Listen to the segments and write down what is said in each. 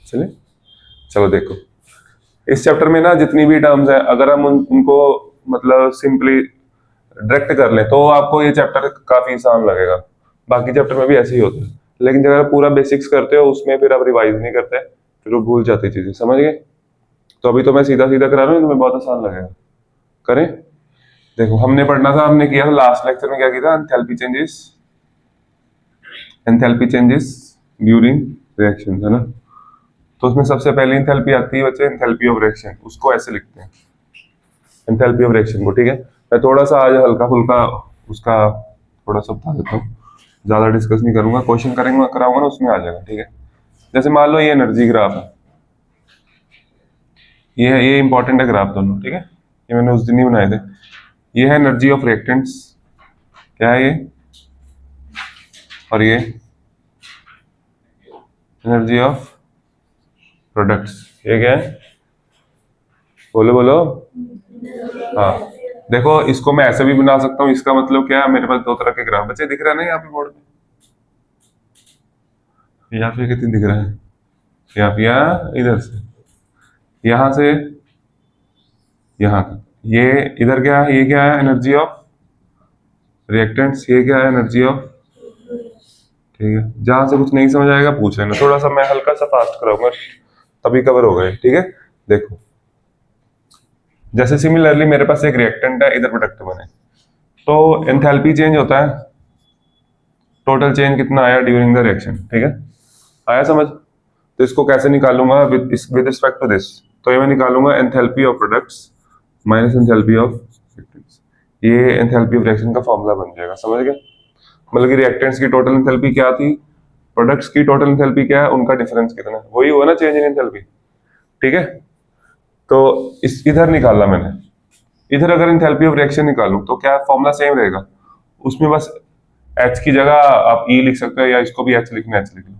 चलिए, चलो देखो, इस चैप्टर में ना जितनी भी टर्म्स है, अगर हम उनको मतलब सिंपली डायरेक्ट कर लें तो आपको ये चैप्टर काफी आसान लगेगा। बाकी चैप्टर में भी ऐसे ही होता है, लेकिन जब आप पूरा बेसिक्स करते हो उसमें फिर आप रिवाइज नहीं करते, फिर वो भूल जाती चीजें, समझ गए? तो अभी तो मैं सीधा सीधा करा रहा हूँ, तुम्हें बहुत आसान लगेगा। करें? देखो, हमने पढ़ना था, हमने किया था लास्ट लेक्चर में, क्या किया था, एंथैल्पी चेंजेस ड्यूरिंग रिएक्शन, है ना? तो उसमें सबसे पहले एंथैल्पी आती है बच्चे, एंथैल्पी ऑफ रिएक्शन, उसको ऐसे लिखते हैं, एंथैल्पी ऑफ रिएक्शन को, ठीक है? मैं थोड़ा सा आज हल्का फुल्का उसका थोड़ा सा बता देता हूँ, ज्यादा डिस्कस नहीं करूंगा, क्वेश्चन करेंगे कराऊंगा ना उसमें आ जाएगा, ठीक है? जैसे मान लो ये एनर्जी ग्राफ है, ये इंपॉर्टेंट है ग्राफ दोनों, ठीक है? ये मैंने उस दिन ही बनाए थे। ये है एनर्जी ऑफ रिएक्टेंट्स, क्या है ये, और ये एनर्जी ऑफ प्रोडक्ट्स, ये क्या है, बोलो बोलो। हाँ, देखो इसको मैं ऐसे भी बना सकता हूँ, इसका मतलब क्या है, मेरे पास दो तरह के ग्राफ बच्चे दिख रहा है ना यहाँ पे बोर्ड पे, यहाँ पे कितनी दिख रहा है, यहाँ पे, यहाँ इधर से, यहाँ से यहाँ तक, ये इधर क्या है, ये क्या है, एनर्जी ऑफ रिएक्टेंट्स, ये क्या है, एनर्जी ऑफ, ठीक है? जहां से कुछ नहीं समझ आएगा पूछ लेना, थोड़ा सा मैं हल्का सा फास्ट कराऊंगा, तभी कवर हो गए, ठीक है? देखो, जैसे सिमिलरली मेरे पास एक रिएक्टेंट है, इधर प्रोडक्ट बने, तो एंथैल्पी चेंज होता है, टोटल चेंज कितना आया ड्यूरिंग द रिएक्शन, ठीक है? आया समझ? तो इसको कैसे निकालूंगा विद रिस्पेक्ट टू दिस, तो ये मैं निकालूंगा enthalpy of products minus enthalpy of reactants, ये एंथैल्पी ऑफ रिएक्शन का फॉर्मूला बन जाएगा, समझ गए? मतलब कि रिएक्टेंट्स की टोटल एंथैल्पी क्या थी, प्रोडक्ट्स की टोटल एंथैल्पी क्या है, उनका डिफरेंस कितना है, वही हुआ ना चेंज इन एंथैल्पी, ठीक है? तो इस इधर निकाला मैंने, इधर अगर एंथैल्पी ऑफ रिएक्शन निकालूं तो क्या फॉर्मूला सेम रहेगा, उसमें बस एच की जगह आप ई लिख सकते हो, या इसको भी एच लिखना, एच लिख लो,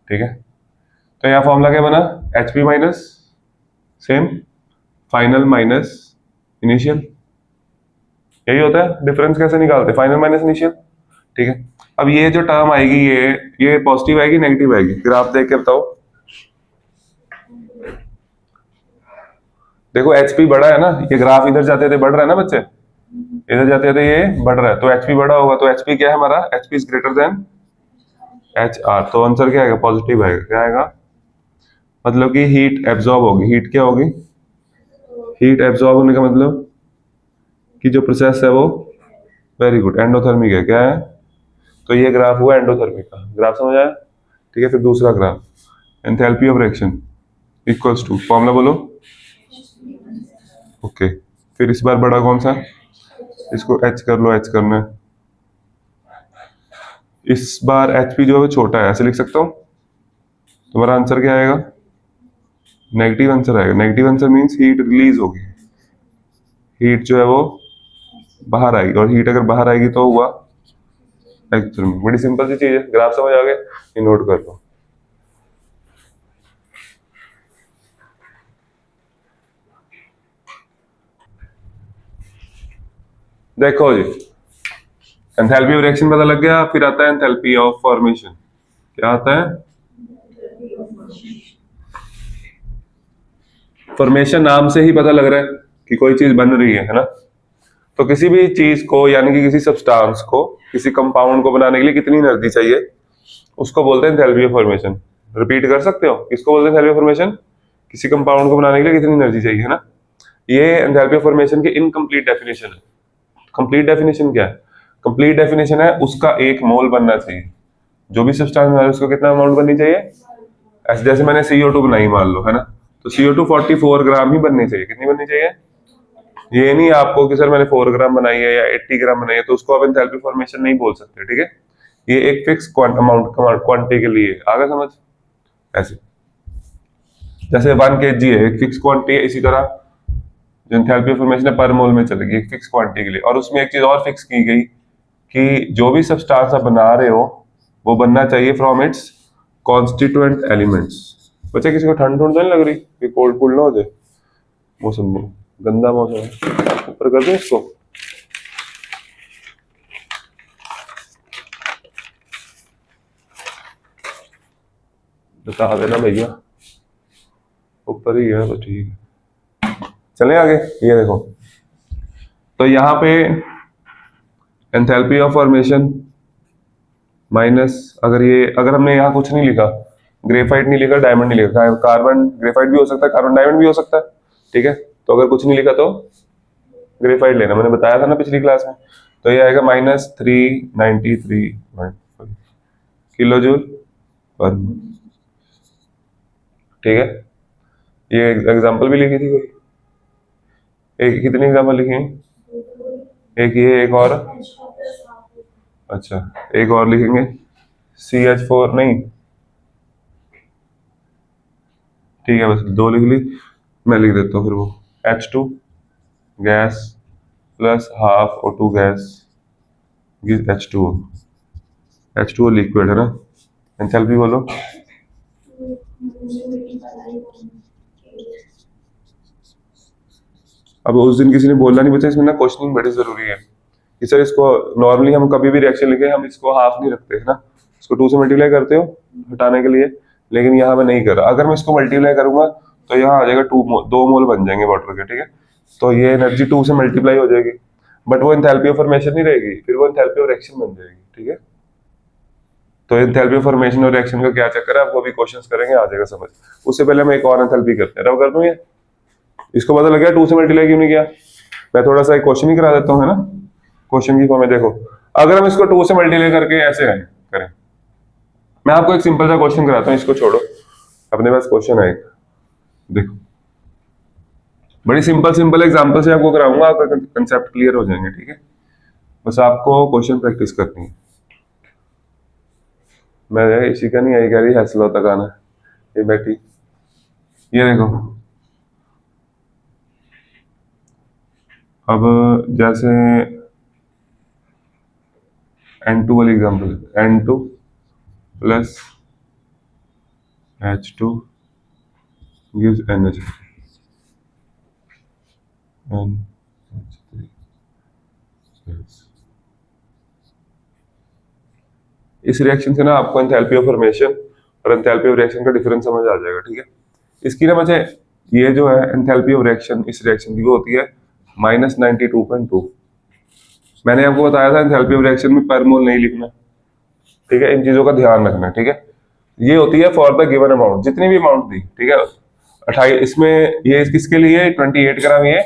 ठीक है? तो यहाँ फॉर्मूला क्या बना, H P minus same final minus initial, यही होता है। डिफरेंस कैसे निकालते हैं, फाइनल माइनस इनिशियल, ठीक है? अब ये जो टर्म आएगी, ये पॉजिटिव आएगी नेगेटिव आएगी, ग्राफ देख के बताओ। देखो एचपी बड़ा है ना, ये ग्राफ इधर जाते थे बढ़ रहा है ना बच्चे, इधर जाते थे ये बढ़ रहा है, तो एचपी बड़ा होगा, तो एचपी क्या है हमारा, HP is greater than H R, तो आंसर क्या आएगा, पॉजिटिव आएगा, क्या आएगा, मतलब कि हीट एब्जॉर्ब होगी, हीट क्या होगी, हीट एब्जॉर्ब होने का मतलब कि जो प्रोसेस है वो, वेरी गुड, एंडोथर्मिक है, क्या है? तो ये ग्राफ हुआ एंडोथर्मिक का ग्राफ, समझ आया? ठीक है, फिर दूसरा graph, enthalpy of reaction equals to, formula बोलो। ओके, फिर इस बार बड़ा कौन सा, इसको एच कर लो, एच करना है, इस बार एच पी जो है छोटा है, ऐसे लिख सकता हूँ, तुम्हारा आंसर क्या आएगा, नेगेटिव आंसर आएगा, negative answer means heat release होगी, हीट जो है वो बाहर आएगी, और हीट अगर बाहर आएगी तो हुआ एक्चुअली, बड़ी सिंपल सी चीज है, ग्राफ समझ आ गए, ये नोट कर लो। देखो जी, एंथैल्पी ऑफ रिएक्शन पता लग गया, फिर आता है एंथैल्पी ऑफ फॉर्मेशन, क्या आता है, फॉर्मेशन नाम से ही पता लग रहा है कि कोई चीज बन रही है ना? तो किसी भी चीज को, यानी कि किसी सब्सटेंस को, किसी कंपाउंड को बनाने के लिए कितनी एनर्जी चाहिए, उसको बोलते हैं एंथैल्पी ऑफ फॉर्मेशन। रिपीट कर सकते हो, किसको बोलते हैं एंथैल्पी ऑफ फॉर्मेशन, किसी कंपाउंड को बनाने के लिए कितनी एनर्जी चाहिए, है ना? ये एंथैल्पी ऑफ फॉर्मेशन की इनकम्प्लीट डेफिनेशन है। कंप्लीट डेफिनेशन क्या है, कंप्लीट डेफिनेशन है उसका एक मोल बनना चाहिए, जो भी सब्सटेंस बना है उसको कितना अमाउंट बननी चाहिए, ऐसे जैसे मैंने CO2 बनाई मान लो, है ना? तो CO2 44 ग्राम ही बननी चाहिए, कितनी बननी चाहिए? ये नहीं आपको कि सर मैंने 4 ग्राम बनाई है या 80 ग्राम बनाई है, तो उसको आप एंथैल्पी फॉर्मेशन नहीं बोल सकते, ठीक है? ये एक फिक्स अमाउंट क्वांटिटी के लिए आगे समझ, ऐसे जैसे 1 kg है, एक फिक्स क्वांटिटी है, इसी तरह जो एंथैल्पी फॉर्मेशन है पर मोल में चलेगी, एक फिक्स क्वांटिटी के लिए। और उसमें एक चीज और फिक्स की गई कि जो भी सब्सटेंस आप बना रहे हो वो बनना चाहिए फ्रॉम इट्स कॉन्स्टिट्यूएंट एलिमेंट्स। बच्चे किसी को ठंड ठंड तो नहीं लग रही कि कोल्ड कूल ना हो जाए, मौसम में गंदा मौसम है, ऊपर कर दो इसको, बता देना भैया। ऊपर ही है तो ठीक है। चलें आगे। ये देखो, तो यहाँ पे एंथैल्पी ऑफ फॉर्मेशन माइनस, अगर हमने यहाँ कुछ नहीं लिखा, ग्रेफाइट नहीं लिखा, डायमंड नहीं लिखा, कार्बन ग्रेफाइट भी हो सकता है, कार्बन डायमंड भी हो सकता है, ठीक है। तो अगर कुछ नहीं लिखा तो ग्रेफाइट लेना, मैंने बताया था ना पिछली क्लास में। तो ये आएगा -393 किलो जूल पर, ठीक है। ये एग्जाम्पल भी लिखी थी कोई, एक कितनी एग्जाम्पल लिखी है? एक ये, एक और, अच्छा एक और लिखेंगे, CH4 नहीं, ठीक है, बस 2 लिख ली। मैं लिख देता हूँ फिर वो H2 gas plus half O2 gas give H2O। H2O liquid है ना, एंथैल्पी बोलो। अब उस दिन किसी ने बोलना नहीं बचा, इसमें ना क्वेश्चनिंग बड़ी जरूरी है कि सर इसको नॉर्मली हम कभी भी रिएक्शन लिखे हम इसको हाफ नहीं रखते है ना, इसको 2 से मल्टीप्लाई करते हो हटाने के लिए, लेकिन यहाँ मैं नहीं कर रहा। अगर मैं इसको मल्टीप्लाई करूंगा तो यहाँ आ जाएगा 2 मोल बन जाएंगे वाटर के, ठीक है। तो ये एनर्जी 2 से मल्टीप्लाई हो जाएगी, बट वो एंथैल्पी ऑफ फॉर्मेशन नहीं रहेगी, फिर वो एंथैल्पी ऑफ रिएक्शन बन जाएगी, ठीक है। तो एंथैल्पी ऑफ फॉर्मेशन और रिएक्शन का क्या चक्कर है, आप वो भी क्वेश्चंस करेंगे, आ जाएगा समझ। उससे पहले हम एक और एंथैल्पी करते हैं, रब कर दूं ये, इसको पता लग गया 2 से मल्टीप्लाई क्यों नहीं किया। मैं थोड़ा सा एक क्वेश्चन ही करा देता हूँ, है ना, क्वेश्चन की फॉर्म में देखो। अगर हम इसको 2 से मल्टीप्लाई करके ऐसे आए करें, मैं आपको एक सिंपल सा क्वेश्चन कराता हूँ, इसको छोड़ो, अपने पास क्वेश्चन है एक, देखो बड़ी सिंपल सिंपल एग्जांपल से आपको कराऊंगा, आपका कंसेप्ट क्लियर हो जाएंगे, ठीक है। बस आपको क्वेश्चन प्रैक्टिस करनी है। मैं इसी का नहीं आई कह रही हैसल तक आना, ये बैठी, ये देखो। अब जैसे N2 वाली example, N2 plus H2 gives NH, NH3। इस रिएक्शन से ना आपको एंथैल्पी ऑफ फॉर्मेशन और एंथैल्पी ऑफ रिएक्शन का डिफरेंस समझ आ जाएगा, ठीक है। इसकी ना मुझे ये जो है एंथैल्पी ऑफ रिएक्शन इस रिएक्शन की वो होती है -92.2। मैंने आपको बताया था एंथैल्पी ऑफ रिएक्शन में पर मोल नहीं लिखना, ठीक है, इन चीजों का ध्यान रखना, ठीक है। ये होती है फॉर द गिवन अमाउंट, जितनी भी अमाउंट दी, ठीक है। 28 इसमें, ये किसके लिए 28 ग्राम, ये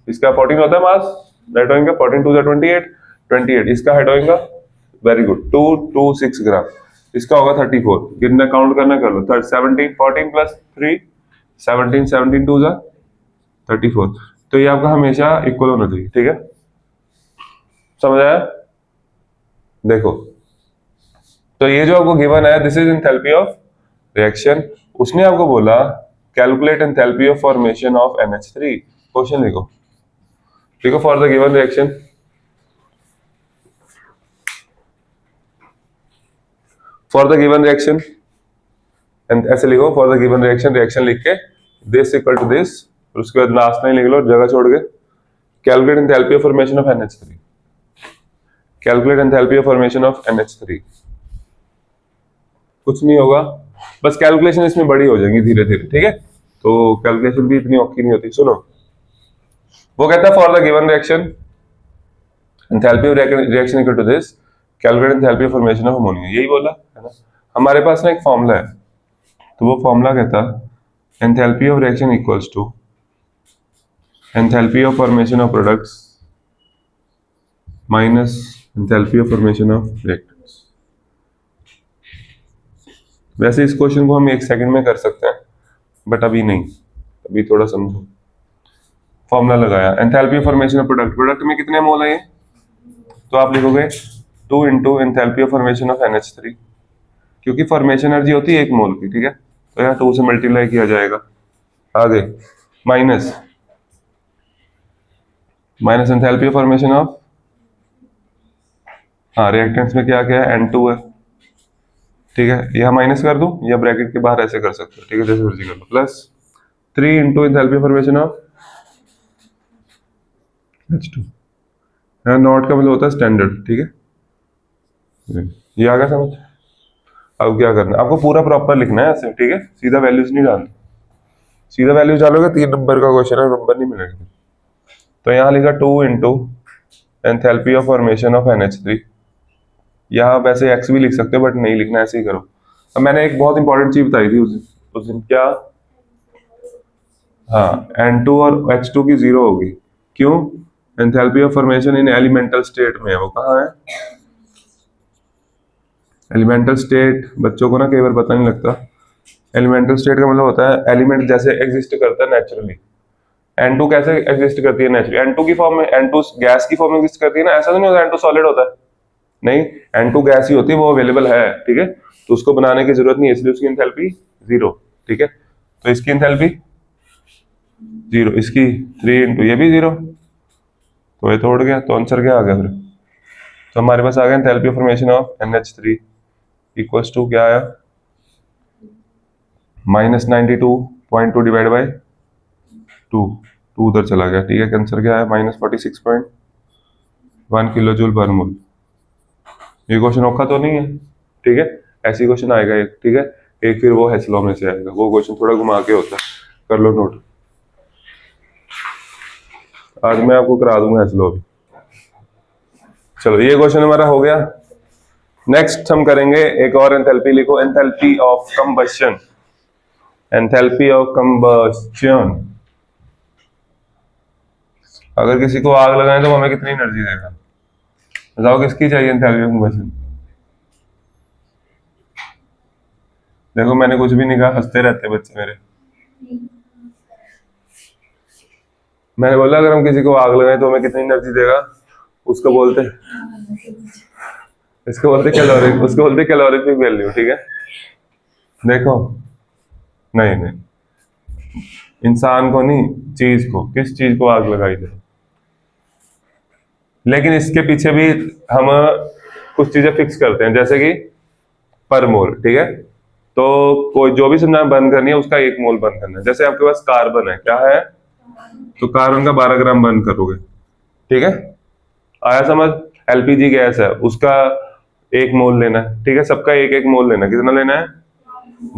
इसका 14 होता है मास, दैट होगा 14 टू 28, 28 इसका हेड होगा, वेरी गुड, 226 ग्राम, इसका होगा 34, कितना काउंट करना कर लो, 17 14 प्लस 3 17 17 2 जा 34। तो ये आपका हमेशा इक्वल होना चाहिए, ठीक है, समझ आया। देखो, तो ये जो आपको गिवन है this is enthalpy of reaction, उसने आपको बोला calculate enthalpy of formation of NH3। Question लिखो, लिखो for the given reaction, for the given reaction, ऐसे लिखो for the given reaction, reaction लिख के दिस इक्वल टू दिस, और उसके बाद लास्ट लाइन लिख लो जगह छोड़ के, calculate enthalpy of formation of NH3, calculate enthalpy of formation of NH3। कुछ नहीं होगा, बस कैलकुलेशन इसमें बड़ी हो जाएगी धीरे धीरे, ठीक है। तो कैलकुलेशन भी इतनी औखी नहीं होती। सुनो, वो कहता है for the given reaction enthalpy of reaction equal to this, calculate enthalpy of formation of ammonia, यही बोला है ना। हमारे पास ना एक फॉर्मूला है, तो वो फॉर्मूला कहता है enthalpy of reaction equals to enthalpy of formation of products minus enthalpy of formation of reactants. वैसे इस क्वेश्चन को हम 1 सेकंड में कर सकते हैं, बट अभी नहीं, अभी थोड़ा समझो। फॉर्मूला लगाया, enthalpy of formation of product, product में कितने मोल है, तो आप लिखोगे 2 into enthalpy of formation of NH3, क्योंकि फॉर्मेशन एनर्जी होती है 1 मोल की, ठीक है, तो यहाँ 2 से मल्टीप्लाई किया जाएगा। आगे minus enthalpy of formation of, हाँ रिएक्टेंट्स में क्या क्या है, N2 है, ठीक है, यह माइनस कर दूं या ब्रैकेट के बाहर ऐसे कर सकते हो, ठीक है, जैसे मर्जी कर लो, plus 3 into enthalpy of formation of H2, not का मतलब होता है स्टैंडर्ड, ठीक है, ये आ गया समझ। अब क्या करना है, आपको पूरा प्रॉपर लिखना है ऐसे, ठीक है, सीधा वैल्यूज नहीं डालनी। सीधा वैल्यू डालोगे 3 नंबर का क्वेश्चन है, नंबर नहीं मिलेगा। तो यहाँ लिखा 2 into enthalpy of formation of NH3। यहाँ वैसे x भी लिख सकते हो बट नहीं लिखना, ऐसे ही करो। अब मैंने एक बहुत इंपॉर्टेंट चीज बताई थी उस दिन क्या, हाँ N2 और H2 की जीरो होगी। क्यों? Enthalpy of formation in elemental state में है। वो कहाँ है? एलिमेंटल स्टेट बच्चों को ना कई बार पता नहीं लगता। एलिमेंटल स्टेट का मतलब होता है एलिमेंट जैसे एग्जिस्ट करता है नेचुरली। N2 कैसे एग्जिस्ट करती है नेचुरली? N2 की फॉर्म में, N2 गैस की फॉर्म में एग्जिस्ट करती है ना, ऐसा तो नहीं होता N2 सॉलिड होता है, नहीं, N2 गैस ही होती है, वो अवेलेबल है, ठीक है। तो उसको बनाने की जरूरत नहीं है, इसलिए उसकी एंथैल्पी जीरो, ठीक है। तो इसकी एंथैल्पी जीरो, इसकी 3 इंटू ये भी जीरो, तो ये तोड़ गया, तो आंसर क्या आ गया फिर? तो हमारे पास आ गया enthalpy formation of NH3 equals to क्या आया, -92.2 डिवाइड बाई 2, 2 उधर चला गया, ठीक है। आंसर क्या है? -46.1 किलो जूल पर मोल। ये क्वेश्चन औखा तो नहीं है, ठीक है। ऐसी क्वेश्चन आएगा एक, ठीक है। एक फिर वो हेसलॉ में से आएगा, वो क्वेश्चन थोड़ा घुमा के होता है, कर लो नोट। आज मैं आपको करा दूंगा हेसलॉ भी। चलो ये क्वेश्चन हमारा हो गया। नेक्स्ट हम करेंगे एक और एंथैल्पी, लिखो enthalpy of combustion. Enthalpy of combustion, अगर किसी को आग लगाए तो हमें कितनी एनर्जी देगा? बताओ किसकी चाहिए एंथैल्पी ऑफ कंबशन? देखो मैंने कुछ भी नहीं कहा, हंसते रहते बच्चे मेरे। मैंने बोला अगर हम किसी को आग लगाए तो हमें कितनी एनर्जी देगा, उसको बोलते, इसको बोलते कैलोरी, उसको बोलते कैलोरीफिक वैल्यू, ठीक है। देखो नहीं नहीं, इंसान को नहीं, चीज को, किस चीज को आग लगाई जाए। लेकिन इसके पीछे भी हम कुछ चीजें फिक्स करते हैं, जैसे कि पर मोल, ठीक है। तो कोई जो भी संख्या बर्न करनी है उसका 1 मोल बर्न करना है। जैसे आपके पास कार्बन है, क्या है? तो कार्बन का 12 ग्राम बर्न करोगे, ठीक है। आया समझ? LPG गैस है, उसका 1 मोल लेना है, ठीक है। सबका 1-1 मोल लेना है। कितना लेना है?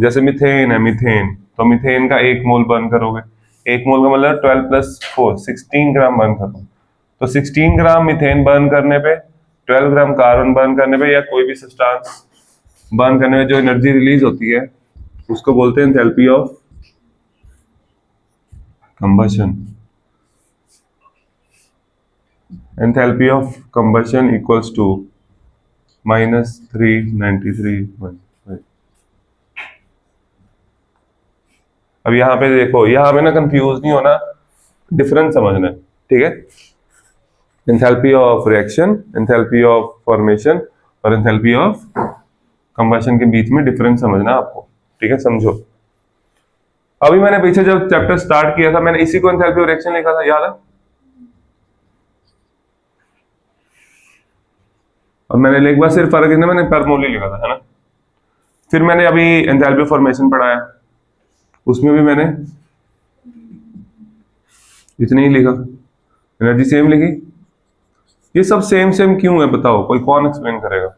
जैसे मीथेन है, मीथेन, तो मीथेन का 1 मोल बर्न करोगे। 1 मोल का मतलब 12 + 4 16 ग्राम बर्न करोगे। तो 16 ग्राम मीथेन बर्न करने पे, 12 ग्राम कार्बन बर्न करने पे, या कोई भी सब्सटेंस बर्न करने में जो एनर्जी रिलीज होती है उसको बोलते हैं enthalpy of combustion. Enthalpy of combustion equals to -393। अब यहाँ पे देखो, यहाँ पे ना कंफ्यूज नहीं होना, डिफरेंस समझना है, ठीक है। Enthalpy of reaction, enthalpy of formation और एंथैल्पी ऑफ कंबशन के बीच में डिफरेंस समझना आपको, ठीक है, समझो। अभी मैंने पीछे जब चैप्टर स्टार्ट किया था मैंने इसी को एंथैल्पी ऑफ रिएक्शन लिखा था, याद है? और मैंने एक बार सिर्फ फर्क इसमें मैंने पर मोल ही लिखा था, है ना। फिर मैंने अभी एंथैल्पी ऑफ फॉर्मेशन पढ़ाया, उसमें भी मैंने इतनी ही लिखा, एनर्जी सेम लिखी। ये सब सेम सेम क्यों है बताओ, कोई कौन एक्सप्लेन करेगा?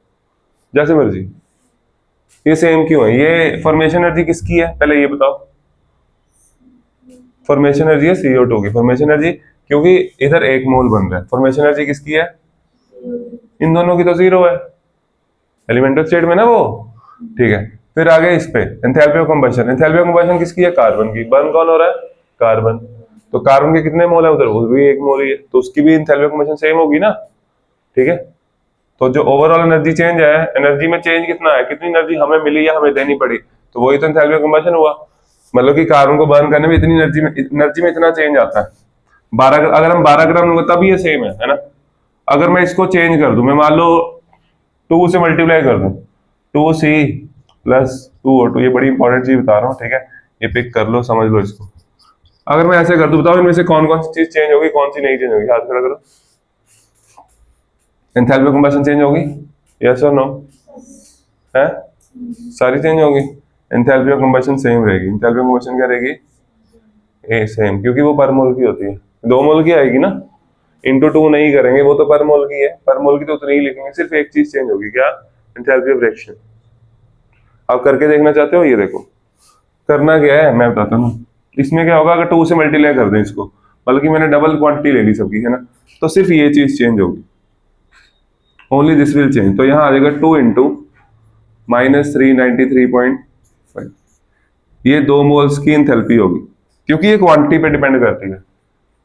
जैसे मर्जी, ये सेम क्यों है? ये फॉर्मेशन एनर्जी किसकी है पहले ये बताओ? फॉर्मेशन एनर्जी है CO2 की। फॉर्मेशन एनर्जी क्योंकि इधर 1 मोल बन रहा है। फॉर्मेशन एनर्जी किसकी है? इन दोनों की तो जीरो है, एलिमेंटल स्टेट में ना वो, ठीक है। फिर आगे इस पे enthalpy of combustion. Enthalpy of combustion किसकी है? कार्बन की। बर्न कौन हो रहा है? कार्बन। तो कार्बन के कितने मोल है उधर? वो भी 1 मोल ही है, तो उसकी भी एंथैल्पी ऑफ कंबशन सेम होगी ना, ठीक है। तो जो ओवरऑल एनर्जी चेंज है, एनर्जी में चेंज कितना है, कितनी एनर्जी हमें मिली या हमें देनी पड़ी, तो वही तो एंथैल्पी ऑफ कंबशन हुआ। मतलब कि कार्बन को बर्न करने में इतनी एनर्जी में इतना चेंज आता है। 12, अगर हम 12 ग्राम लूंगा तब ये सेम है ना। अगर मैं इसको चेंज कर दूं, मैं मान लो 2 से मल्टीप्लाई कर दूं, 2C + 2O2, ये बड़ी इंपॉर्टेंट चीज बता रहा हूँ, ठीक है। ये पिक कर लो, समझ लो इसको। अगर मैं ऐसे कर दूं, बताओ इनमें से कौन कौन सी चीज चेंज होगी, कौन सी नहीं चेंज होगी? हाथ खड़ा करो। एंथैल्पी ऑफ कंबशन चेंज होगी, यस और नो? है, सारी चेंज होगी। एंथैल्पी ऑफ कंबशन सेम रहेगी। एंथैल्पी ऑफ कंबशन क्या रहेगी? ए सेम, क्योंकि वो पर मोल की होती है। 2 मोल की आएगी ना, इंटू 2 नहीं करेंगे, वो तो पर मोल की है। पर मोल की तो उतनी ही लिखेंगे, सिर्फ एक चीज चेंज होगी, क्या? Enthalpy of reaction. आप करके देखना चाहते हो? ये देखो करना क्या है मैं बताता हूँ। इसमें क्या होगा, अगर 2 से मल्टीप्लाई कर दें इसको, बल्कि मैंने डबल क्वांटिटी ले ली सबकी, है ना, तो सिर्फ ये चीज चेंज होगी, ओनली दिस विल चेंज। तो यहाँ आ जाएगा 2 इंटू -393.5, ये 2 मोल्स की इंथैल्पी होगी, क्योंकि ये क्वांटिटी पे डिपेंड करती है।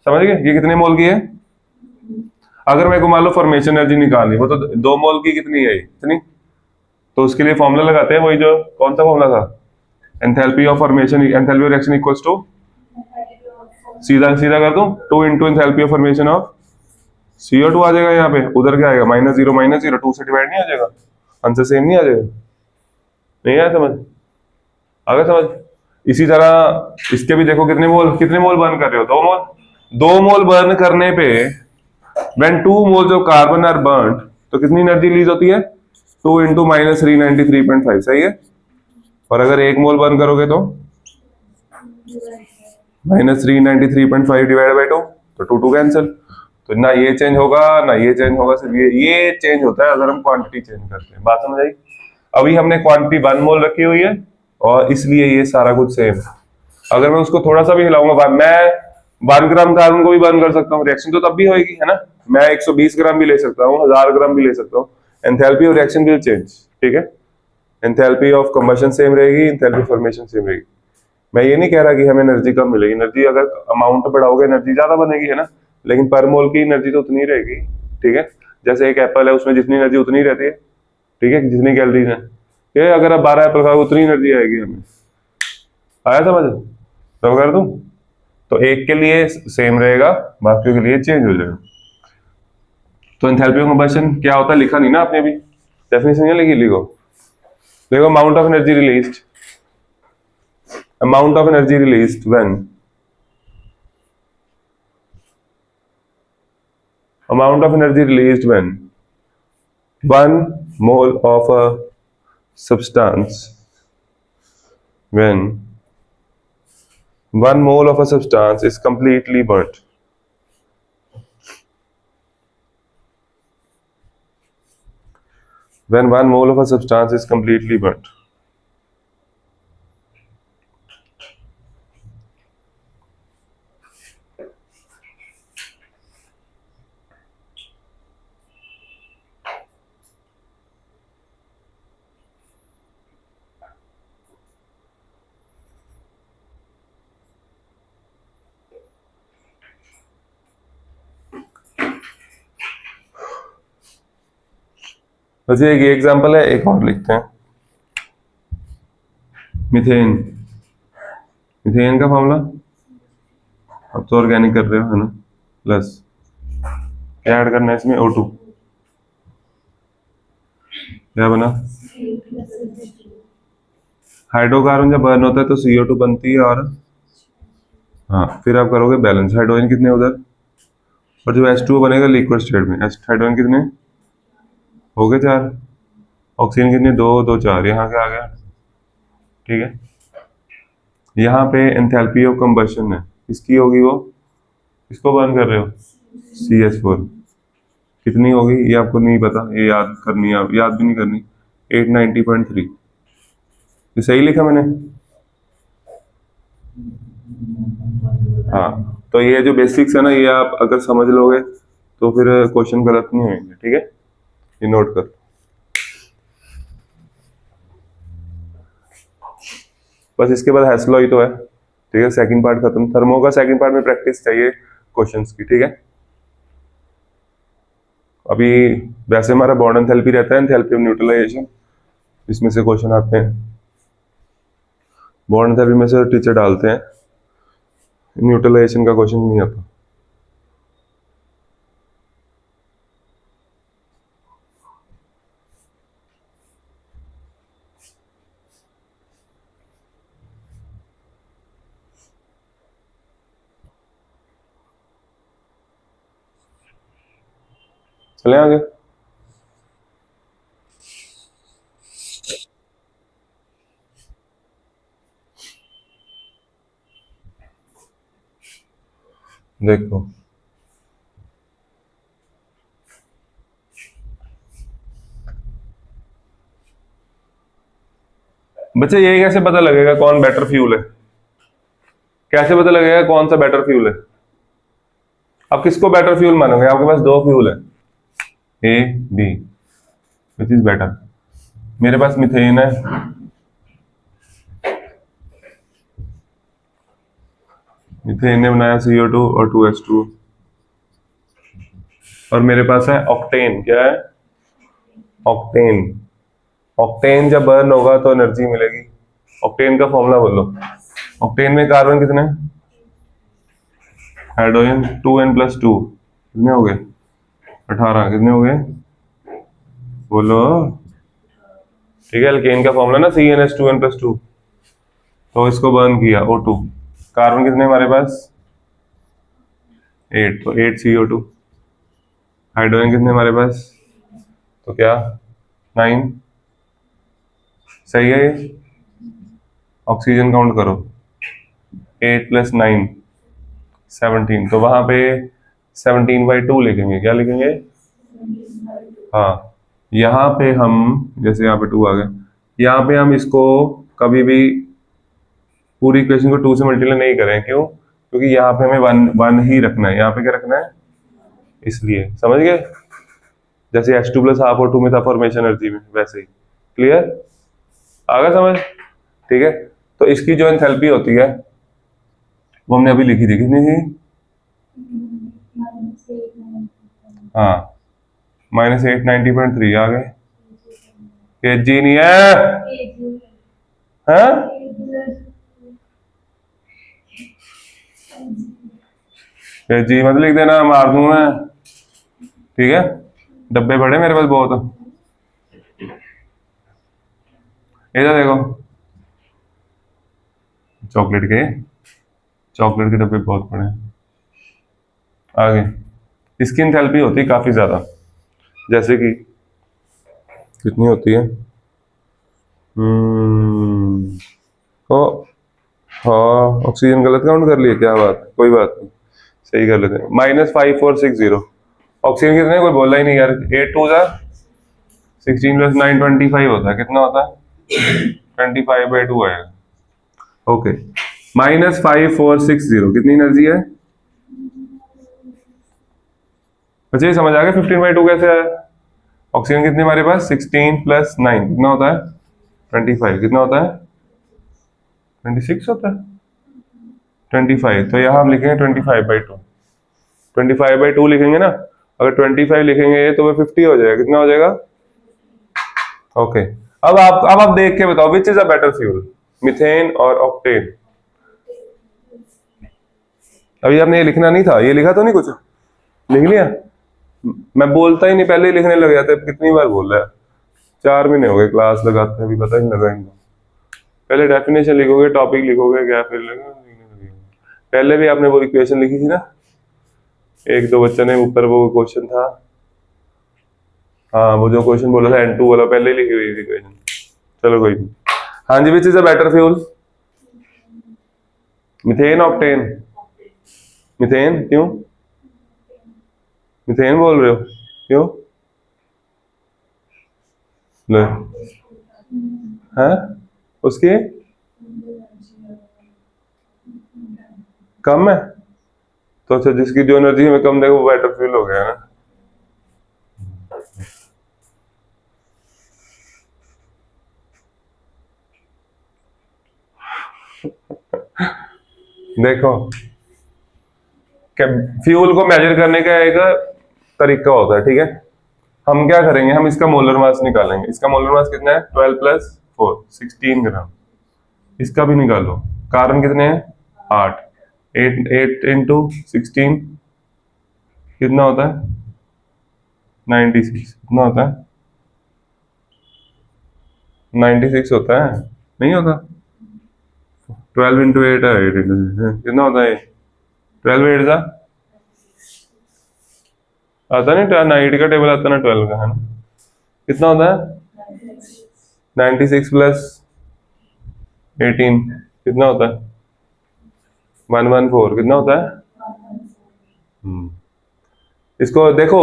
समझ गए, ये कितने मोल की है। अगर मेरे को मान लो फॉर्मेशन एनर्जी निकालनी, वो तो 2 मोल की कितनी है, इतनी, तो उसके लिए फॉर्मूला लगाते हैं, वही जो कौन सा फॉर्मूला था, enthalpy of formation, enthalpy of reaction equals to, सीधा सीधा कर दूं, 2 into enthalpy of formation of CO2 आ जाएगा यहाँ पे, उधर क्या आएगा, -0 -0, 2 से डिवाइड नहीं आ जाएगा, आंसर सेम नहीं आ जाएगा। नहीं आया समझ, आ गया समझ। इसी तरह इसके भी देखो, कितने मोल बर्न कर रहे हो, 2 मोल। 2 मोल बर्न करने पे when 2 moles of carbon are burn, तो कितनी एनर्जी रिलीज होती है, 2 इंटू -393.5, सही है। और अगर 1 मोल बर्न करोगे तो -393.5 डिवाइड बाई 2, तो 2 2 कैंसिल। तो ना ये चेंज होगा ना ये चेंज होगा, सिर्फ ये चेंज होता है अगर हम क्वांटिटी चेंज करते हैं। बात समझ आई। अभी हमने क्वांटिटी 1 मोल रखी हुई है और इसलिए ये सारा कुछ सेम है। अगर मैं उसको थोड़ा सा भी हिलाऊंगा, मैं 1 ग्राम कार्बन को भी बर्न कर सकता हूँ, रिएक्शन तो तब भी होगी, है ना। मैं 120 ग्राम भी ले सकता हूँ, 1000 ग्राम भी ले सकता हूँ, enthalpy of reaction will change, ठीक है। एंथैल्पी ऑफ कंबशन सेम रहेगी, एंथैल्पी फॉर्मेशन सेम रहेगी। मैं ये नहीं कह रहा कि हमें एनर्जी कम मिलेगी, एनर्जी अगर अमाउंट बढ़ाओगे एनर्जी ज्यादा बनेगी, है ना, लेकिन पर मोल की एनर्जी तो उतनी रहेगी, ठीक है। जैसे एक एप्पल है, उसमें जितनी एनर्जी उतनी रहती है, ठीक है, जितनी कैलोरीज है, ये अगर आप 12 एप्पल खाओगे उतनी एनर्जी आएगी हमें। आया समझ, तो कर दूं, तो एक के लिए सेम रहेगा, बाकी के लिए चेंज हो जाएगा। तो एंथैल्पी ऑफ कंबशन क्या होता है, लिखा नहीं ना आपने अभी, डेफिनेशन नहीं लिखी, लिखो। देखो, amount of energy released, amount of energy released when amount of energy released when 1 mole of a substance, when 1 mole of a substance is completely burnt, when 1 mole of a substance is completely burnt। बस ये example है, एक और लिखते हैं, methane. Methane का formula, अब तो ऑर्गेनिक कर रहे हो, है ना, प्लस क्या ऐड करना है इसमें, O2, क्या बना, हाइड्रोकार्बन जब बर्न होता है तो CO2 बनती है, और हाँ, फिर आप करोगे बैलेंस, हाइड्रोजन कितने उधर, और जो H2O बनेगा लिक्विड स्टेट में, हाइड्रोजन कितने हो गए, 4, ऑक्सीजन कितने, 2 2 4, यहाँ क्या आ गया, ठीक है। यहाँ पे एंथैल्पी ऑफ कंबशन है, इसकी होगी वो, इसको बर्न कर रहे हो, CH4, कितनी होगी ये आपको नहीं पता, ये याद करनी है, आप याद भी नहीं करनी, 890.3, ये सही लिखा मैंने, हाँ। तो ये जो बेसिक्स है ना, ये आप अगर समझ लोगे तो फिर क्वेश्चन गलत नहीं होंगे, ठीक है, ये नोट कर। बस इसके बाद हैसलॉ ही तो है, ठीक है, सेकंड पार्ट खत्म, थर्मो का सेकंड पार्ट में प्रैक्टिस चाहिए क्वेश्चंस की, ठीक है। अभी वैसे हमारा बॉन्ड एंथैल्पी रहता है, एंथैल्पी ऑफ न्यूट्रलाइजेशन, इसमें से क्वेश्चन आते हैं, बॉन्ड एंथैल्पी में से टीचर डालते हैं, न्यूट्रलाइजेशन का क्वेश्चन नहीं आता। चले आगे, देखो बच्चे, ये कैसे पता लगेगा कौन बेटर फ्यूल है, कैसे पता लगेगा कौन सा बेटर फ्यूल है? अब किसको बेटर फ्यूल मानोगे? आपके पास दो फ्यूल है, A B, which is better? मेरे पास मिथेन है, मिथेन ने बनाया CO2 और 2H2, और मेरे पास है ऑक्टेन। क्या है? ऑक्टेन। ऑक्टेन जब बर्न होगा तो एनर्जी मिलेगी। ऑक्टेन का फॉर्मूला बोलो। ऑक्टेन में कार्बन कितने? हाइड्रोजन 2n+2, कितने हो गए? 18। कितने हो गए बोलो? ठीक है, एल्केन का फॉर्मूला ना CnH2n+2। तो इसको बर्न किया O2, कार्बन कितने हमारे पास? 8, तो 8 CO2। हाइड्रोजन कितने हमारे पास? तो क्या 9। सही है ये? ऑक्सीजन काउंट करो, 8 + 9 17। तो वहां पे 17/2 लिखेंगे। क्या लिखेंगे? हाँ, यहाँ पे हम, जैसे यहाँ पे 2 आ गया, यहाँ पे हम इसको कभी भी पूरी इक्वेशन को 2 से मल्टीप्लाई नहीं करें। क्यों? क्योंकि यहाँ पे हमें 1 ही रखना है। यहाँ पे क्या रखना है? इसलिए, समझ गए? जैसे H2+½ O2 में था फॉर्मेशन एनर्जी में, वैसे ही। क्लियर? आ गया समझ? ठीक है, तो इसकी जो एंथैल्पी होती है वो हमने अभी लिखी थी, कितनी थी? हाँ, -890.3 आ गए। Kg नहीं है? हाँ? Kg मत लिख देना, मार दूं मैं। ठीक है, डब्बे बड़े मेरे पास बहुत। इधर देखो, चॉकलेट के डब्बे बहुत बड़े हैं। आगे इसकी एंथैल्पी होती है काफी ज्यादा, जैसे कि कितनी होती है? ओ, हाँ, ऑक्सीजन गलत काउंट कर लिए, क्या बात, कोई बात नहीं, सही कर लेते हैं। -5460। ऑक्सीजन कितने? कोई बोला ही नहीं यार। 8 2 16 + 9 25 होता है। कितना होता है? 25/2 आएगा। ओके, -5460 कितनी एनर्जी है? अच्छा, ये समझ आ गया 15/2 कैसे आया? ऑक्सीजन कितनी हमारे पास? 16 + 9 कितना होता है? 25। कितना होता है? 26 होता है। 25, तो यहाँ हम लिखेंगे 25/2। 25/2 लिखेंगे ना। अगर 25 लिखेंगे तो वह 50 हो जाएगा। कितना हो जाएगा? ओके, अब आप देख के बताओ, विच is a better fuel, methane और ऑक्टेन? अभी आपने ये लिखना नहीं था, ये लिखा तो नहीं कुछ? लिख लिया? मैं बोलता ही नहीं, पहले ही लिखने लग जाते। कितनी बार बोल रहा है? 4 महीने हो गए क्लास लगाते हैं, अभी पता नहीं लगा इनको। पहले डेफिनेशन लिखोगे, टॉपिक लिखोगे, क्या फिर लिखोगे? पहले भी आपने वो इक्वेशन लिखी थी ना, एक दो बच्चों ने ऊपर वो क्वेश्चन था। हाँ, वो जो क्वेश्चन बोला था N2 वाला, पहले ही लिखी हुई थी इक्वेशन। चलो कोई नहीं। हाँ जी, which is a better fuel, methane octane? Methane. क्यों मिथेन बोल रहे हो? क्यों? ले, हाँ, उसकी कम है, तो अच्छा, जिसकी जो एनर्जी हमें कम देगा वो बेटर फ्यूल हो गया ना। देखो, फ्यूल को मेजर करने का एक तरीका होता है, ठीक है। हम क्या करेंगे, हम इसका मोलर मास निकालेंगे। इसका मोलर मास कितना है? 12 + 4 16 ग्राम। इसका भी निकालो। कार्बन कितने हैं? 8। 8 × 16 कितना होता है? 96। कितना होता है? 96 होता है? नहीं होता? 12 × 8 है, 8 कितना होता है? 12 8 का आता नहीं, 8 का टेबल आता ना 12 का, है ना? कितना होता है? 96 + 18 कितना होता है? 114। कितना होता है? इसको देखो,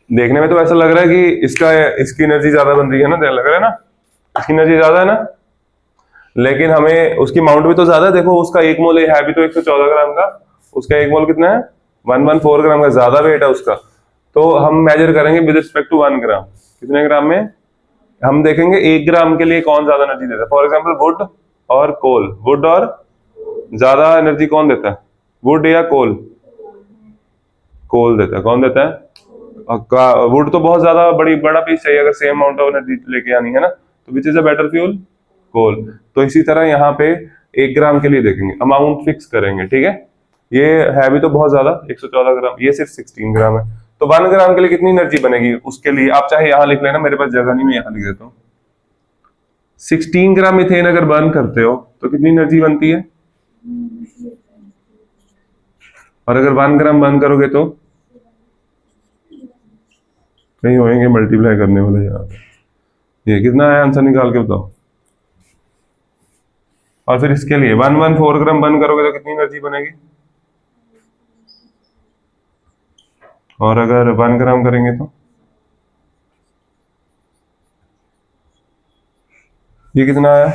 देखने में तो ऐसा लग रहा है कि इसकी एनर्जी ज्यादा बन रही है ना, लग रहा है ना, इसकी एनर्जी ज्यादा है ना। लेकिन हमें उसकी अमाउंट भी तो ज्यादा है, देखो उसका एक मोल है भी तो 114 ग्राम का, उसका एक मोल कितना है 114 ग्राम का, ज्यादा वेट है उसका। तो हम मेजर करेंगे विद रिस्पेक्ट टू 1 ग्राम, कितने ग्राम में, हम देखेंगे 1 ग्राम के लिए कौन ज्यादा एनर्जी देता है। फॉर एग्जाम्पल वुड और कोल, वुड और ज्यादा एनर्जी कौन देता है, वुड या कोल, कोल देता है, कौन देता है, वुड तो बहुत ज्यादा बड़ा पीस चाहिए अगर सेम अमाउंट ऑफ एनर्जी लेके आनी है ना, तो which is a better fuel, coal. तो इसी तरह यहाँ पे 1 ग्राम के लिए देखेंगे, अमाउंट फिक्स करेंगे, ठीक है। ये है भी तो बहुत ज्यादा 114 ग्राम, ये सिर्फ 16 ग्राम है, तो 1 ग्राम के लिए कितनी एनर्जी बनेगी, उसके लिए आप चाहे यहाँ लिख लेना, मेरे पास जगह नहीं, मैं यहाँ लिख देता हूँ। 16 ग्राम मिथेन अगर बर्न करते हो तो कितनी एनर्जी बनती है, और अगर 1 ग्राम बर्न करोगे तो नहीं होंगे मल्टीप्लाई करने वाले यहाँ पे। ये कितना है आंसर निकाल के बताओ। और फिर इसके लिए 114 ग्राम बर्न करोगे तो कितनी एनर्जी बनेगी, और अगर 1 ग्राम करेंगे तो ये कितना है,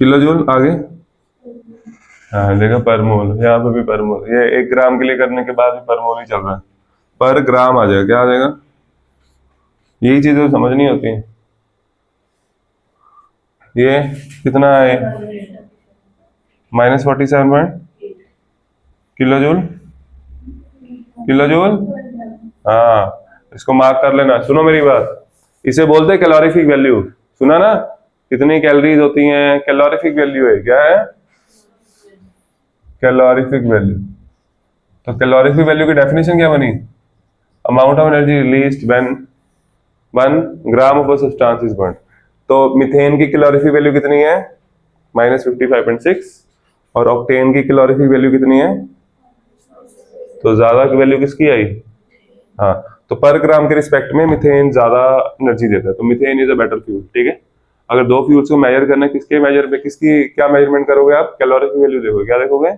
किलो जूल आगे, हाँ देखा पर मोल, यहाँ पे भी पर मोल, ये 1 ग्राम के लिए करने के बाद भी पर मोल ही चल रहा है, पर ग्राम आ जाएगा, क्या आ जाएगा, यही चीजें तो समझनी होती है। ये कितना है, -47 किलो जूल, किलो जूल, हाँ इसको मार्क कर लेना। सुनो मेरी बात, इसे बोलते हैं कैलोरीफिक वैल्यू, सुना ना, कितनी कैलोरीज होती हैं, कैलोरीफिक वैल्यू है, क्या है, कैलोरीफिक वैल्यू। तो कैलोरीफिक वैल्यू की डेफिनेशन क्या बनी, amount of energy released when 1 gram of a substance is burn. तो मीथेन की कैलोरीफिक वैल्यू कितनी है, -55.6, और ऑक्टेन की कैलोरीफिक वैल्यू कितनी है, तो ज्यादा की वैल्यू किसकी आई, हाँ, तो पर ग्राम के रिस्पेक्ट में मिथेन ज्यादा एनर्जी देता है, तो methane is a better fuel, ठीक है। अगर दो फ्यूल्स को मेजर करना है, किसके मेजर पे, किसकी क्या मेजरमेंट करोगे आप, कैलोरीफिक वैल्यू देखोगे, क्या देखोगे,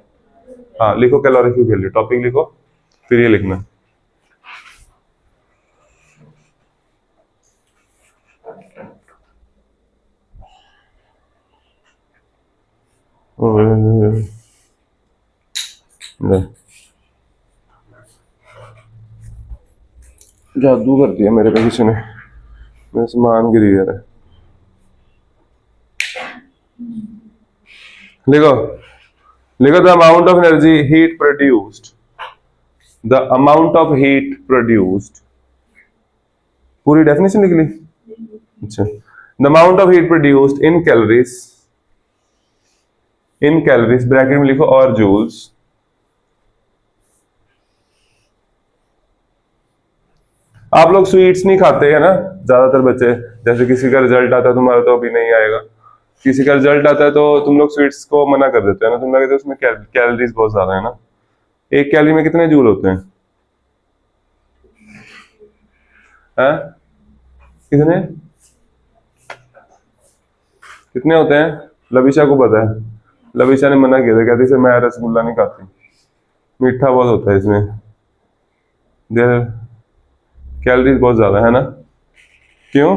हाँ लिखो कैलोरीफिक वैल्यू, टॉपिक लिखो, फिर ये लिखना। जादू कर दिया मेरे पे किसी ने, मेरा सामान गिर गया है। लिखो, लिखो the amount of energy heat produced, the amount of heat produced, पूरी डेफिनेशन लिख ली, अच्छा, the amount of heat produced in calories, in calories bracket में लिखो और जूल्स, आप लोग स्वीट्स नहीं खाते है ना ज्यादातर बच्चे, जैसे किसी का रिजल्ट आता है, तुम्हारा तो अभी नहीं आएगा, किसी का रिजल्ट आता है तो तुम लोग स्वीट्स को मना कर देते हैं ना, तुम लोग कहते हो उसमें कैलोरीज बहुत ज्यादा है ना, एक कैलोरी में कितने जूल होते हैं, हैं? कितने, कितने होते हैं, लविशा को पता है, लविशा ने मना किया था, कहती से मैं रसगुल्ला नहीं खाती, मीठा बहुत होता है इसमें, देर कैलोरीज बहुत ज्यादा है ना, क्यों,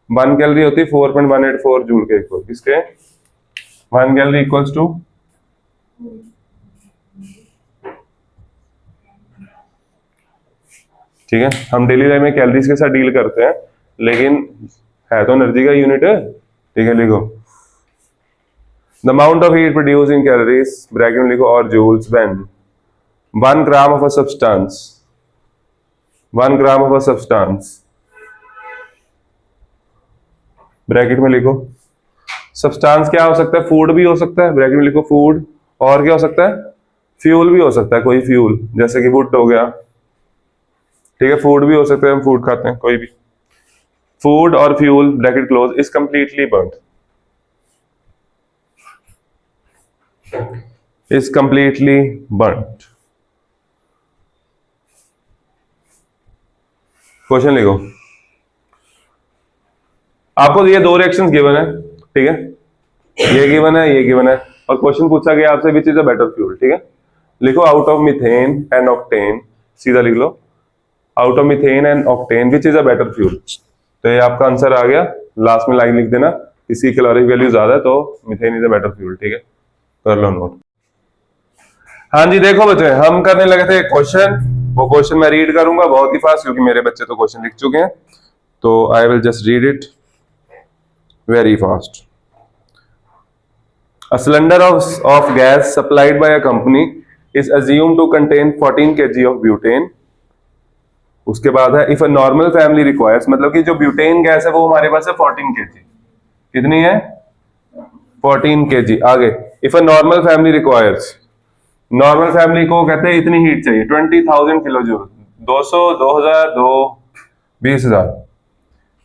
1 कैलोरी होती है 4.184 जूल के इक्वल, किसके, 1 कैलोरी इक्वल्स टू, ठीक है, हम डेली लाइफ में कैलोरीज के साथ डील करते हैं, लेकिन है तो एनर्जी का यूनिट है, ठीक है, लिखो the amount of heat produce in calories bracket में लिखो और joules when 1 gram of a substance, 1 gram of a substance, bracket में लिखो, सब्सटेंस क्या हो सकता है, फूड भी हो सकता है, ब्रैकेट में लिखो फूड, और क्या हो सकता है, फ्यूल भी हो सकता है, कोई फ्यूल जैसे कि वुड हो गया, ठीक है, फूड भी हो सकता है, हम फूड खाते हैं, कोई भी फूड और fuel bracket close is completely burned, is completely burned. Question लिखो, आपको ये दो रिएक्शंस गिवन है, ठीक है, ये गिवन है, ये गिवन है, और क्वेश्चन पूछा गया आपसे which is a better fuel, ठीक है, लिखो out of methane and octane, सीधा लिख लो, out of methane and octane which is a better fuel. तो ये आपका आंसर आ गया, लास्ट में लाइन लिख देना, इसकी कैलोरी वैल्यू ज्यादा है तो methane is a better fuel. ठीक है, कर लो नोट। हाँ जी, देखो बच्चे, हम करने लगे थे क्वेश्चन, वो क्वेश्चन मैं रीड करूंगा बहुत ही फास्ट क्योंकि मेरे बच्चे तो क्वेश्चन लिख चुके हैं, तो I will just read it very fast. A cylinder of gas supplied by a company is assumed to contain 14 kg of butane। उसके बाद है if a normal family requires, मतलब कि जो ब्यूटेन गैस है वो हमारे पास है 14 kg। कितनी है? 14 kg। आगे if a normal family requires, normal family को कहते हैं इतनी हीट चाहिए 20,000 kilo joule, 200, 2000, 20,000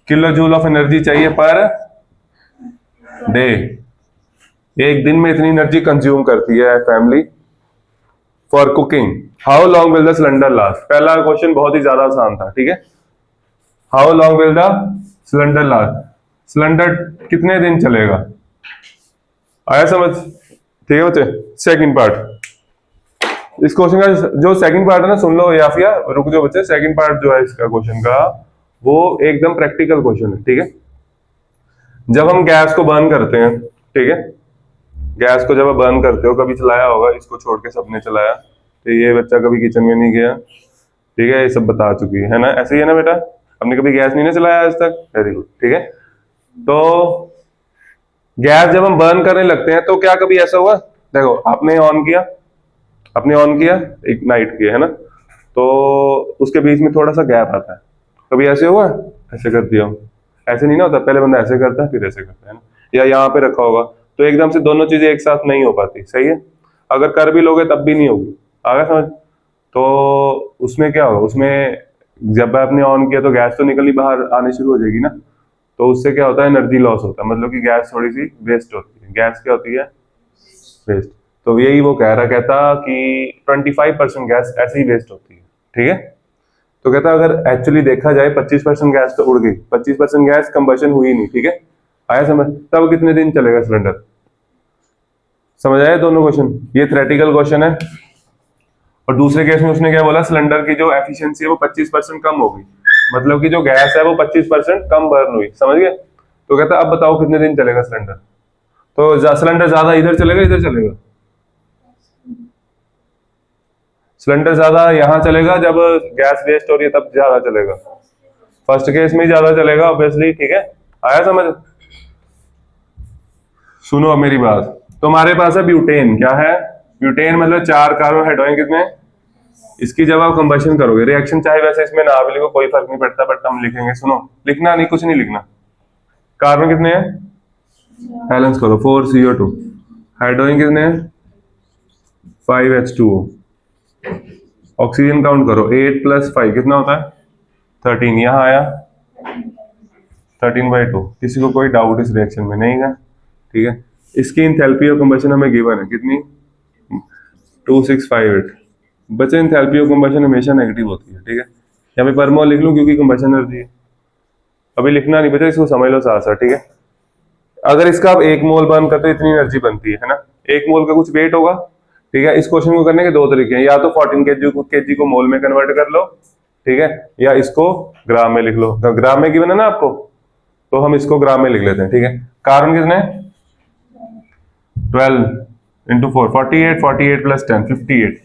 kilo joule of energy चाहिए पर डे। एक दिन में इतनी एनर्जी कंज्यूम करती है family for cooking. How long will the cylinder last? पहला क्वेश्चन बहुत ही ज्यादा आसान था, ठीक है। How long will the cylinder last? Cylinder कितने दिन चलेगा? आया समझ? ठीक है बच्चे। सेकंड पार्ट, इस क्वेश्चन का जो सेकंड पार्ट है ना, सुन लो या फिर रुक जाओ बच्चे। सेकंड पार्ट जो है इसका क्वेश्चन का, वो एकदम प्रैक्टिकल क्वेश्चन है, ठीक है। जब हम गैस को बर्न करते हैं, ठीक है, गैस को जब आप बर्न करते हो, कभी चलाया होगा, इसको छोड़ के सबने चलाया, तो ये बच्चा कभी किचन में नहीं गया, ठीक है, ये सब बता चुकी है ना, ऐसे ही है ना बेटा? हमने कभी गैस नहीं ना चलाया आज तक, वेरी गुड, ठीक है। तो गैस जब हम बर्न करने लगते हैं तो क्या कभी ऐसा हुआ? देखो, आपने ऑन किया, इग्नाइट किया, है ना, तो उसके बीच में थोड़ा सा गैप आता है, कभी ऐसे हुआ? ऐसे कर दिया, ऐसे नहीं ना होता, पहले बंदा ऐसे करता है फिर ऐसे करता है ना, या यहाँ पे रखा होगा, तो एकदम से दोनों चीजें एक साथ नहीं हो पाती, सही है। अगर कर भी लोगे तब भी नहीं होगी, आगे समझ। तो उसमें क्या होगा, उसमें जब आपने ऑन किया तो गैस तो निकलनी बाहर आनी शुरू हो जाएगी ना, तो उससे क्या होता है, एनर्जी लॉस होता है, मतलब कि गैस थोड़ी सी वेस्ट होती है। गैस क्या होती है? वेस्ट। तो यही वो कहता कि 25% गैस ऐसे ही वेस्ट होती है, ठीक है। तो कहता अगर एक्चुअली देखा जाए 25% गैस तो उड़ गई, 25% गैस कंबशन हुई नहीं, ठीक है। आया समझ? तब कितने दिन चलेगा सिलेंडर? समझ आया दोनों क्वेश्चन? ये थ्योरेटिकल क्वेश्चन है। और दूसरे केस में उसने क्या बोला, सिलेंडर की जो एफिशिएंसी है वो 25% कम होगी, मतलब कि जो गैस है वो 25% कम बर्न हुई, समझ गए। तो कहता अब बताओ कितने दिन चलेगा सिलेंडर? तो सिलेंडर ज्यादा इधर चलेगा इधर चलेगा? सिलेंडर ज्यादा यहाँ चलेगा, जब गैस वेस्ट हो रही है तब ज्यादा चलेगा। फर्स्ट केस में ही ज्यादा चलेगा ऑब्वियसली, ठीक है। आया समझ? सुनो अब मेरी बात, तुम्हारे पास है ब्यूटेन। क्या है? ब्यूटेन मतलब 4 कार्बोहाइड्रोजन कितने? इसकी जब आप कंबशन करोगे, रिएक्शन चाहे वैसे इसमें ना भी लिखो कोई फर्क नहीं पड़ता, बट हम लिखेंगे, सुनो, लिखना नहीं, कुछ नहीं लिखना। कार्बन कितने हैं? बैलेंस करो, 4CO2। हाइड्रोजन कितने हैं? 5H2O। ऑक्सीजन काउंट करो, 8 + 5 कितना होता है? 13। यहाँ आया 13/2। किसी को कोई डाउट इस रिएक्शन में नहीं है? ठीक है। इसकी इंथैल्पी ऑफ कंबशन हमें गिवन है, कितनी? 2658। बच्चे, इंथैल्पी ऑफ कंबशन हमेशा नेगेटिव होती है, ठीक है। यहाँ पे पर मोल लिख लूं क्योंकि कंबशन एनर्जी है, अभी लिखना नहीं बच्चे, इसको समझ लो साथ साथ, ठीक है। अगर इसका आप 1 मोल बर्न करते हो इतनी एनर्जी बनती है ना, 1 मोल का कुछ वेट होगा, ठीक है। इस क्वेश्चन को करने के 2 तरीके हैं, या तो 14 केजी को मोल में कन्वर्ट कर लो, ठीक है, या इसको ग्राम में लिख लो। ग्राम में गिवन है ना आपको, तो हम इसको ग्राम में लिख लेते हैं, ठीक है। कार्बन कितने? 12 × 4, 48, 48 + 10, 58।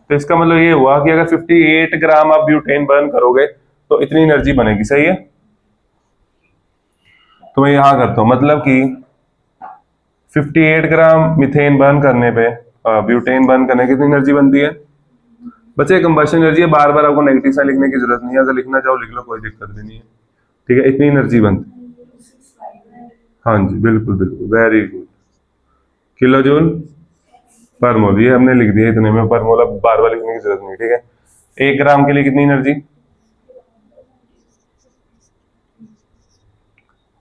तो इसका मतलब ये हुआ कि अगर 58 ग्राम आप ब्यूटेन बर्न करोगे तो इतनी एनर्जी बनेगी, सही है। तो मैं यहां करता हूं, मतलब कि 58 ग्राम मिथेन बर्न करने पे, ब्यूटेन बर्न करने की कितनी एनर्जी बनती है बच्चे? कंबशन एनर्जी है, बार बार आपको नेगेटिव साइन लिखने की जरूरत नहीं है, अगर लिखना चाहो लिख लो, कोई दिक्कत भी नहीं है, ठीक है। इतनी एनर्जी बनती है। हाँ जी, बिल्कुल बिल्कुल, वेरी गुड। किलो जूल पर मोल, ये हमने लिख दिया इतने में, पर मोल अब बार बार लिखने की जरूरत नहीं, ठीक है। 1 ग्राम के लिए कितनी एनर्जी?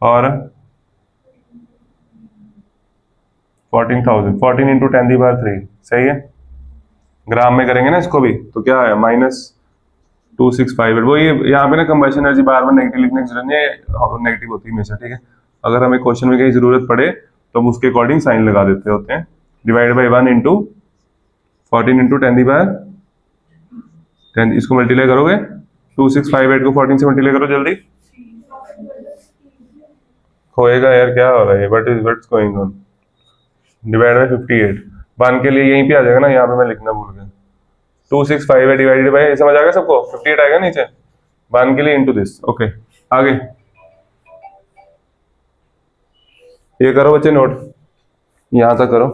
और 14,000, 14 × 10⁻3, सही है। ग्राम में करेंगे ना इसको भी, तो क्या है? -2658। वो ये यहाँ पे ना कंबशन एनर्जी बार बार नेगेटिव लिखने की जरूरत नहीं है, नेगेटिव होती है हमेशा, ठीक है। अगर हमें क्वेश्चन में कहीं जरूरत पड़े तो हम उसके अकॉर्डिंग साइन लगा देते होते हैं। डिवाइड बाई 1 × 14 × 10⁻10, इसको मल्टीप्लाई करोगे 2658 को 14 से मल्टीप्लाई करो जल्दी। होएगा यार, क्या हो रहा है, what's going on. Divide by 58, 1 के लिए यहीं पे आ जाएगा ना, यहाँ पे मैं लिखना भूल गया। 2658 डिवाइडेड बाय, समझ आ गया सबको, 58 आएगा नीचे, 1 के लिए इनटू दिस। ओके आगे ये करो बच्चे नोट, यहां तक करो।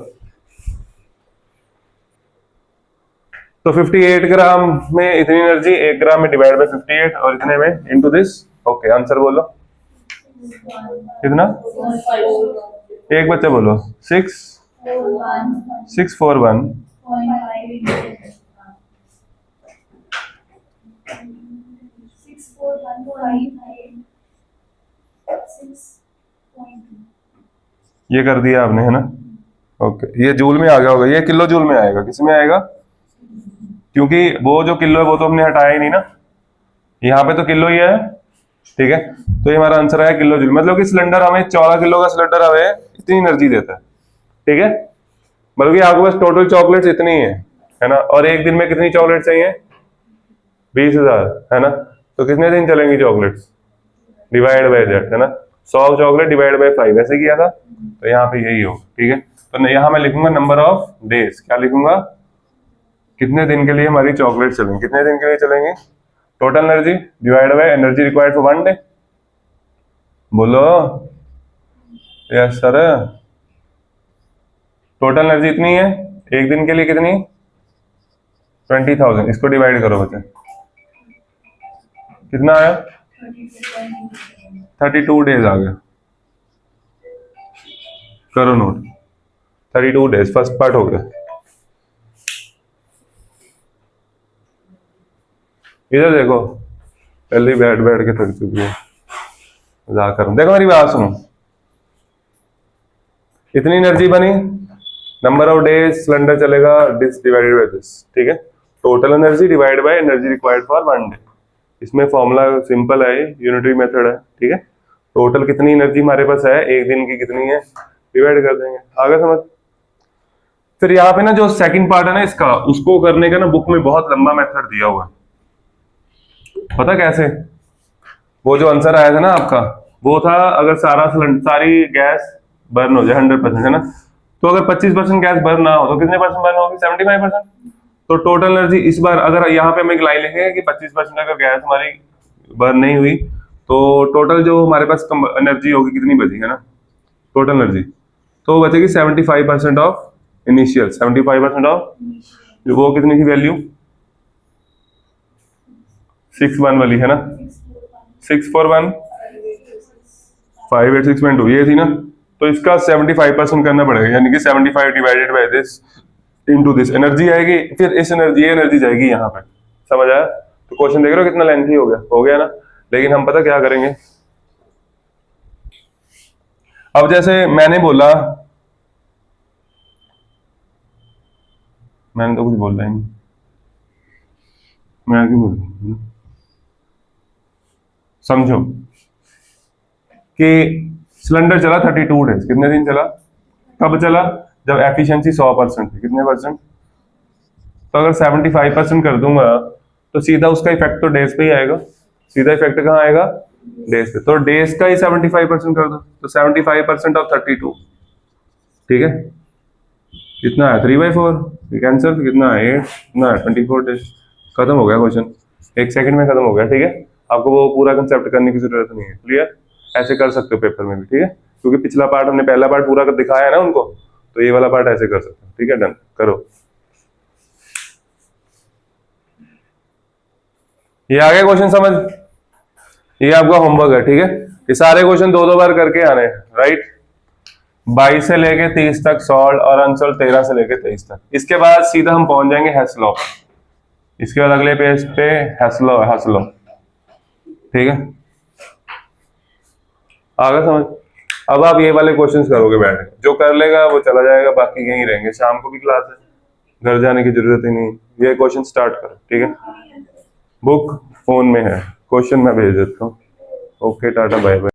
तो 58 ग्राम में इतनी एनर्जी, 1 ग्राम में डिवाइड बाय 58 और इतने में इनटू दिस। ओके आंसर बोलो कितना, एक बच्चा बोलो 641 ये कर दिया आपने है ना। ओके ये जूल में आ गया होगा, ये किलो जूल में आएगा, किस में आएगा, क्योंकि वो जो किलो है वो तो हमने हटाया ही नहीं ना, यहाँ पे तो किलो ही है। ठीक है तो ये हमारा आंसर है किलो जूल, मतलब कि सिलेंडर हमें 14 किलो का सिलेंडर हमें इतनी एनर्जी देता है। ठीक है मतलब कि आपके पास टोटल चॉकलेट्स इतनी है ना, और एक दिन में कितनी चॉकलेट चाहिए, 20,000 है ना, तो कितने दिन चलेंगी चॉकलेट्स, डिवाइड बाय दैट है ना, 100 चॉकलेट डिवाइड बाय 5 ऐसे किया था, तो यहाँ पे यही हो। ठीक है तो यहाँ मैं लिखूंगा नंबर ऑफ डेज, क्या लिखूंगा, कितने दिन के लिए हमारी चॉकलेट चलेंगी, कितने दिन के लिए चलेंगे, total energy divide by energy required for 1 day. बोलो यस सर, टोटल एनर्जी इतनी है, एक दिन के लिए कितनी, 20,000, इसको डिवाइड करो बच्चे, कितना आया, 32 डेज आ गया, करो नोट, 32 डेज फर्स्ट पार्ट हो गया। इधर देखो, पहले ही बैठ बैठ के थक चुकी है, मजाक करूं, देखो मेरी बात सुनो, इतनी एनर्जी बनी, नंबर ऑफ डेज सिलेंडर चलेगा, दिस डिवाइडेड बाय दिस। ठीक है total energy divide by energy required for 1 day, इसमें फॉर्मूला सिंपल है, यूनिटरी मेथड है। ठीक है टोटल कितनी एनर्जी हमारे पास है, एक दिन की कितनी है, डिवाइड कर देंगे, आगे समझ। फिर यहाँ पे ना जो सेकंड पार्ट है ना इसका, उसको करने का ना बुक में बहुत लंबा मेथड दिया हुआ है, पता कैसे, वो जो आंसर आया था ना आपका, वो था अगर सारी गैस बर्न हो जाए 100% है ना, तो अगर 25% गैस बर्न ना हो तो कितने परसेंट बर्न होगी, 75%। तो टोटल एनर्जी इस बार अगर यहाँ पे हम एक लाइन लिखेंगे कि 25% अगर गैस हमारी बर्न नहीं हुई, तो टोटल जो हमारे पास एनर्जी होगी कितनी बची है ना, टोटल एनर्जी तो बचेगी 75% ऑफ इनिशियल, 75% ऑफ वो कितनी थी वैल्यू, 61 वाली है ना, 641 586.2 ये थी ना, तो इसका 75% करना पड़ेगा, यानी कि 75 divided by this into this, energy आएगी, फिर इस एनर्जी जाएगी यहाँ पे, समझ आया। तो क्वेश्चन देख रहे हो कितना लेंथी हो गया ना, लेकिन हम पता क्या करेंगे, अब जैसे मैंने बोला, मैंने तो कुछ बोला ही नहीं, मैं आगे बोल रहा हूँ, समझो कि सिलेंडर चला 32 डेज, कितने दिन चला, कब चला, जब एफिशिएंसी 100% थी, कितने परसेंट, तो अगर 75% कर दूंगा तो सीधा उसका इफेक्ट तो डेज पे ही आएगा, सीधा इफेक्ट कहाँ आएगा, डेज पे, तो डेज का ही 75% कर दो, तो 75% ऑफ 32, ठीक है कितना है 3/4, कैंसिल, कितना है 8, कितना है 24 डेज, खत्म हो गया क्वेश्चन, 1 सेकंड में खत्म हो गया। ठीक है आपको वो पूरा कंसेप्ट करने की जरूरत नहीं है, क्लियर, ऐसे कर सकते हो पेपर में भी। ठीक है क्योंकि पिछला पार्ट हमने पहला पार्ट पूरा कर दिखाया है ना उनको, तो ये वाला पार्ट ऐसे कर सकते हो। ठीक है डन करो, ये आ गया क्वेश्चन समझ, ये आपका होमवर्क है। ठीक है ये सारे क्वेश्चन 2-2 बार करके आने, राइट, 22 से लेके 30 तक सॉल्व और अनसॉल्व 13 से लेके 23 तक, इसके बाद सीधा हम पहुंच जाएंगे हेस्लॉ, इसके बाद अगले पेज पे हेस्लॉ। ठीक है आ गया समझ। अब आप ये वाले क्वेश्चंस करोगे बैठ के, जो कर लेगा वो चला जाएगा, बाकी यहीं रहेंगे, शाम को भी क्लास है, घर जाने की जरूरत ही नहीं, ये क्वेश्चन स्टार्ट करो। ठीक है बुक फोन में है, क्वेश्चन मैं भेज देता हूँ। Okay tata bye bye.